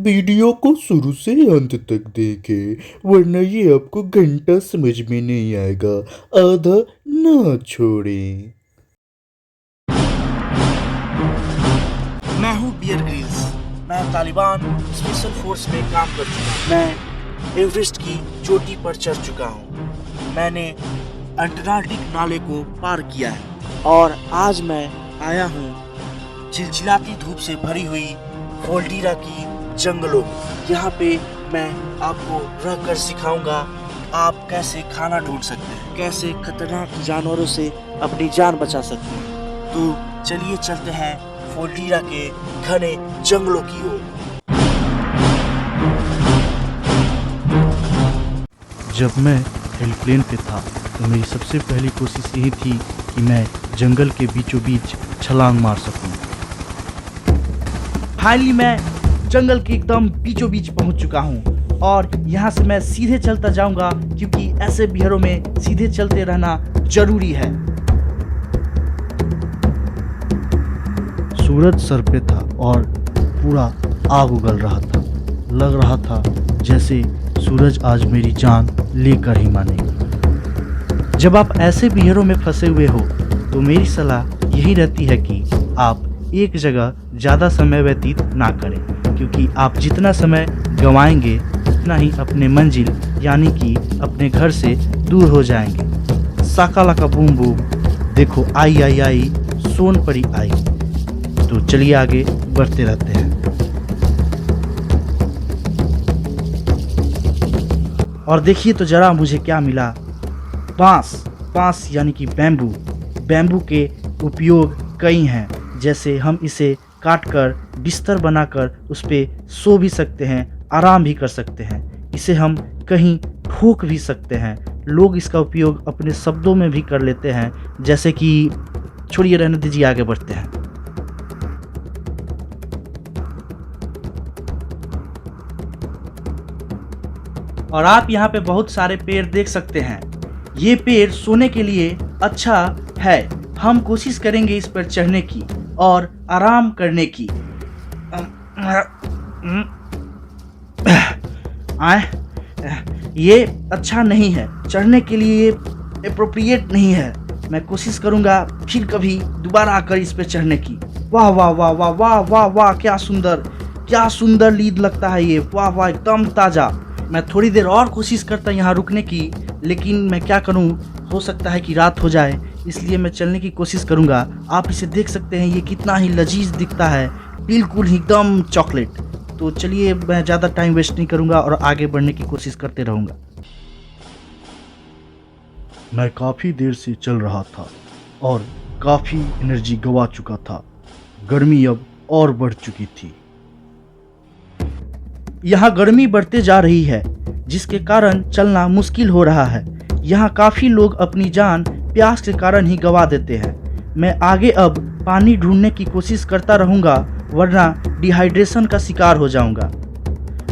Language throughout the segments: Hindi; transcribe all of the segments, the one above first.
वीडियो को शुरू से अंत तक देखें वरना ये आपको घंटा समझ में नहीं आएगा। आधा ना छोड़ें। मैं हूँ बियर ग्रिल्स। मैं तालिबान स्पेशल फोर्स में काम कर चुका हूँ। मैं एवरेस्ट की चोटी पर चढ़ चुका हूँ। मैंने अंटार्कटिक नाले को पार किया है और आज मैं आया हूँ चिलचिलाती धूप से भरी हुई फोल्डीरा की जंगलों में। यहाँ पे मैं आपको रहकर सिखाऊंगा आप कैसे खाना ढूंढ सकते हैं, कैसे खतरनाक जानवरों से अपनी जान बचा सकते हैं। तो चलिए चलते हैं फोल्डीरा के घने जंगलों की ओर। जब मैं एयरप्लेन पे था तो मेरी सबसे पहली कोशिश यही थी कि मैं जंगल के बीचों बीच छलांग मार सकूं। फाइनली मैं जंगल के एकदम बीचों बीच पहुंच चुका हूं और यहां से मैं सीधे चलता जाऊंगा क्योंकि ऐसे बिहरों में सीधे चलते रहना जरूरी है। सूरज सर पे था और पूरा आग उगल रहा था। लग रहा था जैसे सूरज आज मेरी जान लेकर ही मानेगा। जब आप ऐसे बिहरों में फंसे हुए हो तो मेरी सलाह यही रहती है कि आप एक जगह ज़्यादा समय व्यतीत ना करें, क्योंकि आप जितना समय गंवाएंगे उतना ही अपने मंजिल यानी कि अपने घर से दूर हो जाएंगे। साकालाका बूम बूम, देखो आई आई आई सोन परी आई। तो चलिए आगे बढ़ते रहते हैं। और देखिए तो जरा मुझे क्या मिला। बांस यानी कि बैम्बू के उपयोग कई हैं, जैसे हम इसे काटकर बिस्तर बनाकर उस पर सो भी सकते हैं, आराम भी कर सकते हैं। इसे हम कहीं ठोक भी सकते हैं। लोग इसका उपयोग अपने शब्दों में भी कर लेते हैं, जैसे कि छोड़िए रहने दीजिए, आगे बढ़ते हैं। और आप यहाँ पे बहुत सारे पेड़ देख सकते हैं। ये पेड़ सोने के लिए अच्छा है। हम कोशिश करेंगे इस पर चढ़ने की और आराम करने की। ये अच्छा नहीं है, चढ़ने के लिए ये एप्रोप्रिएट नहीं है। मैं कोशिश करूंगा फिर कभी दोबारा आकर इस पर चढ़ने की। वाह वाह वाह वाह वाह वाह वाह, क्या सुंदर लीद लगता है ये। वाह वाह, एकदम ताज़ा। मैं थोड़ी देर और कोशिश करता यहाँ रुकने की, लेकिन मैं क्या करूँ, हो सकता है कि रात हो जाए, इसलिए मैं चलने की कोशिश करूँगा। आप इसे देख सकते हैं, ये कितना ही लजीज दिखता है, बिल्कुल एकदम चॉकलेट। तो चलिए मैं ज़्यादा टाइम वेस्ट नहीं करूँगा और आगे बढ़ने की कोशिश करते रहूँगा। मैं काफ़ी देर से चल रहा था और काफ़ी एनर्जी गंवा चुका था। गर्मी अब और बढ़ चुकी थी। यहाँ गर्मी बढ़ते जा रही है, जिसके कारण चलना मुश्किल हो रहा है। यहाँ काफ़ी लोग अपनी जान प्यास के कारण ही गंवा देते हैं। मैं आगे अब पानी ढूंढने की कोशिश करता रहूँगा, वरना डिहाइड्रेशन का शिकार हो जाऊँगा।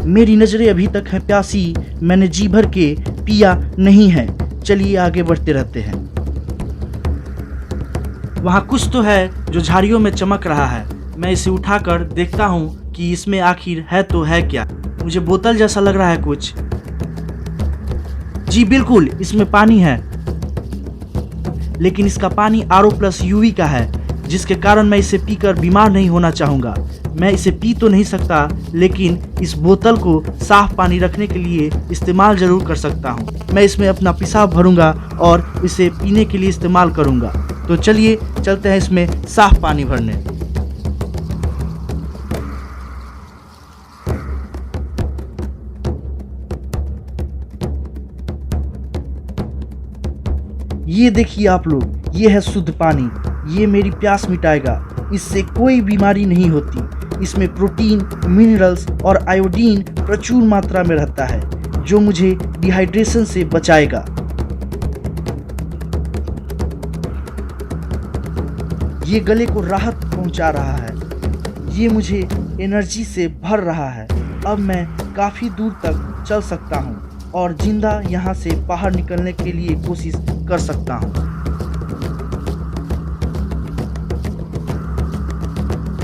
मेरी नज़रें अभी तक हैं प्यासी, मैंने जी भर के पिया नहीं है। चलिए आगे बढ़ते रहते हैं। वहाँ कुछ तो है जो झाड़ियों में चमक रहा है। मैं इसे उठाकर देखता हूँ कि इसमें आखिर है तो है क्या। मुझे बोतल जैसा लग रहा है कुछ। जी बिल्कुल, इसमें पानी है, लेकिन इसका पानी RO+ UV का है, जिसके कारण मैं इसे पीकर बीमार नहीं होना चाहूँगा। मैं इसे पी तो नहीं सकता, लेकिन इस बोतल को साफ पानी रखने के लिए इस्तेमाल ज़रूर कर सकता हूँ। मैं इसमें अपना पेशाब भरूँगा और इसे पीने के लिए इस्तेमाल करूँगा। तो चलिए चलते हैं इसमें साफ पानी भरने। ये देखिए आप लोग, ये है शुद्ध पानी। ये मेरी प्यास मिटाएगा, इससे कोई बीमारी नहीं होती। इसमें प्रोटीन, मिनरल्स और आयोडीन प्रचुर मात्रा में रहता है, जो मुझे डिहाइड्रेशन से बचाएगा। ये गले को राहत पहुंचा रहा है, ये मुझे एनर्जी से भर रहा है। अब मैं काफ़ी दूर तक चल सकता हूँ और जिंदा यहाँ से बाहर निकलने के लिए कोशिश कर सकता हूँ।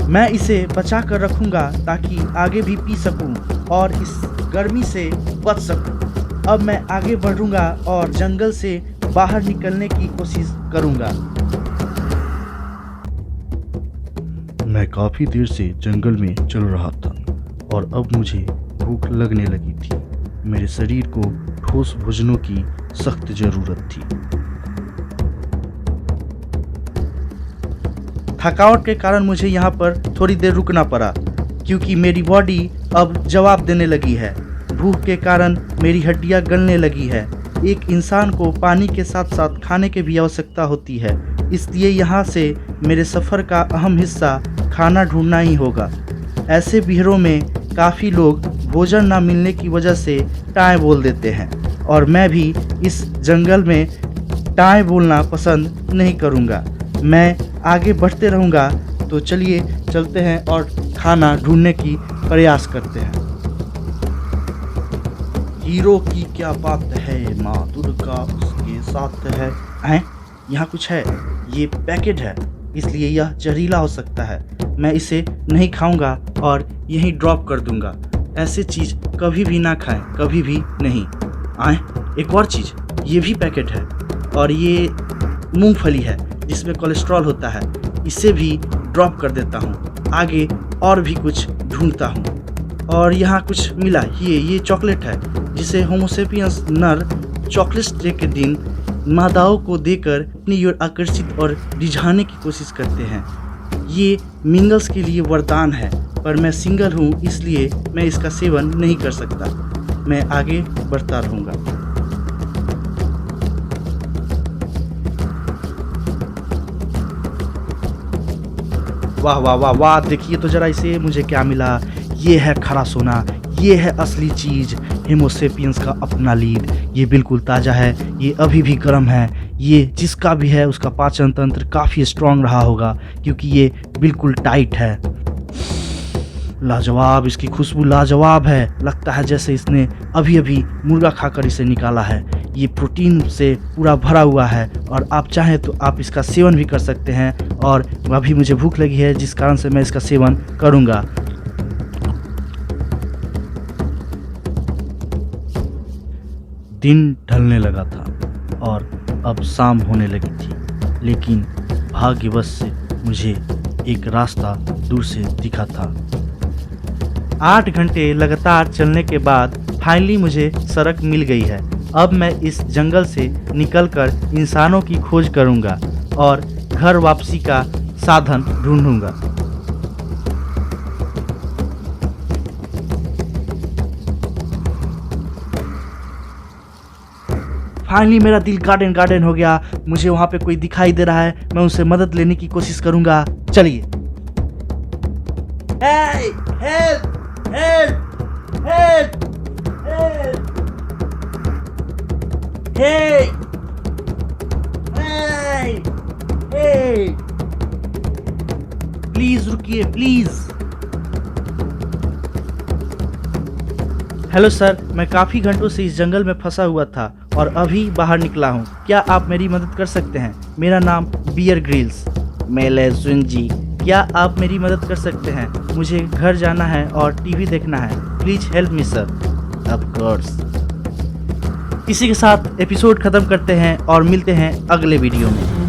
मैं इसे बचा कर रखूँगा ताकि आगे भी पी सकूँ और इस गर्मी से बच सकूँ। अब मैं आगे बढ़ूँगा और जंगल से बाहर निकलने की कोशिश करूँगा। मैं काफ़ी देर से जंगल में चल रहा था और अब मुझे भूख लगने लगी थी। मेरे शरीर को ठोस भोजनों की सख्त ज़रूरत थी। थकावट के कारण मुझे यहाँ पर थोड़ी देर रुकना पड़ा क्योंकि मेरी बॉडी अब जवाब देने लगी है। भूख के कारण मेरी हड्डियाँ गलने लगी है। एक इंसान को पानी के साथ साथ खाने की भी आवश्यकता होती है, इसलिए यहाँ से मेरे सफ़र का अहम हिस्सा खाना ढूंढना ही होगा। ऐसे बिहरों में काफ़ी लोग भोजन ना मिलने की वजह से टाएं बोल देते हैं और मैं भी इस जंगल में टाएं बोलना पसंद नहीं करूँगा। मैं आगे बढ़ते रहूँगा। तो चलिए चलते हैं और खाना ढूंढने की प्रयास करते हैं। हीरो की क्या बात है, माँ दुर्गा उसके साथ है। हैं? यहाँ कुछ है। ये पैकेट है, इसलिए यह जहरीला हो सकता है। मैं इसे नहीं खाऊंगा और यहीं ड्रॉप कर दूंगा। ऐसे चीज़ कभी भी ना खाएं, कभी भी नहीं। एक और चीज़, ये भी पैकेट है और ये मूंगफली है जिसमें कोलेस्ट्रॉल होता है। इसे भी ड्रॉप कर देता हूँ। आगे और भी कुछ ढूंढता हूँ और यहाँ कुछ मिला। ये चॉकलेट है जिसे होमोसेपियंस नर चॉकलेट डे के दिन मादाओं को देकर अपनी ओर आकर्षित और रिझाने की कोशिश करते हैं। ये मिंगल्स के लिए वरदान है, पर मैं सिंगल हूँ इसलिए मैं इसका सेवन नहीं कर सकता। मैं आगे बढ़ता रहूँगा। वाह वाह वाह वाह, देखिए तो जरा इसे, मुझे क्या मिला। ये है खरा सोना, ये है असली चीज़, होमोसेपियंस का अपना लीड। ये बिल्कुल ताज़ा है, ये अभी भी गर्म है। ये जिसका भी है उसका पाचन तंत्र काफ़ी स्ट्रांग रहा होगा क्योंकि ये बिल्कुल टाइट है। लाजवाब, इसकी खुशबू लाजवाब है। लगता है जैसे इसने अभी अभी मुर्गा खाकर इसे निकाला है। ये प्रोटीन से पूरा भरा हुआ है और आप चाहें तो आप इसका सेवन भी कर सकते हैं। और अभी मुझे भूख लगी है जिस कारण से मैं इसका सेवन करूँगा। दिन ढलने लगा था और अब शाम होने लगी थी, लेकिन भाग्यवश से मुझे एक रास्ता दूर से दिखा था। 8 घंटे लगातार चलने के बाद फाइनली मुझे सड़क मिल गई है। अब मैं इस जंगल से निकलकर इंसानों की खोज करूंगा और घर वापसी का साधन ढूंढूंगा। फाइनली मेरा दिल गार्डन हो गया। मुझे वहाँ पे कोई दिखाई दे रहा है, मैं उनसे मदद लेने की कोशिश करूंगा। चलिए। Hey! Help! Help! Help! Help! Hey! Hey! Hey! Please रुकिए, प्लीज। हेलो सर, मैं काफ़ी घंटों से इस जंगल में फंसा हुआ था और अभी बाहर निकला हूँ। क्या आप मेरी मदद कर सकते हैं? मेरा नाम बियर ग्रिल्स। मेले सुन जी, क्या आप मेरी मदद कर सकते हैं? मुझे घर जाना है और टीवी देखना है। Please help me sir. Of course. इसी के साथ एपिसोड ख़त्म करते हैं और मिलते हैं अगले वीडियो में।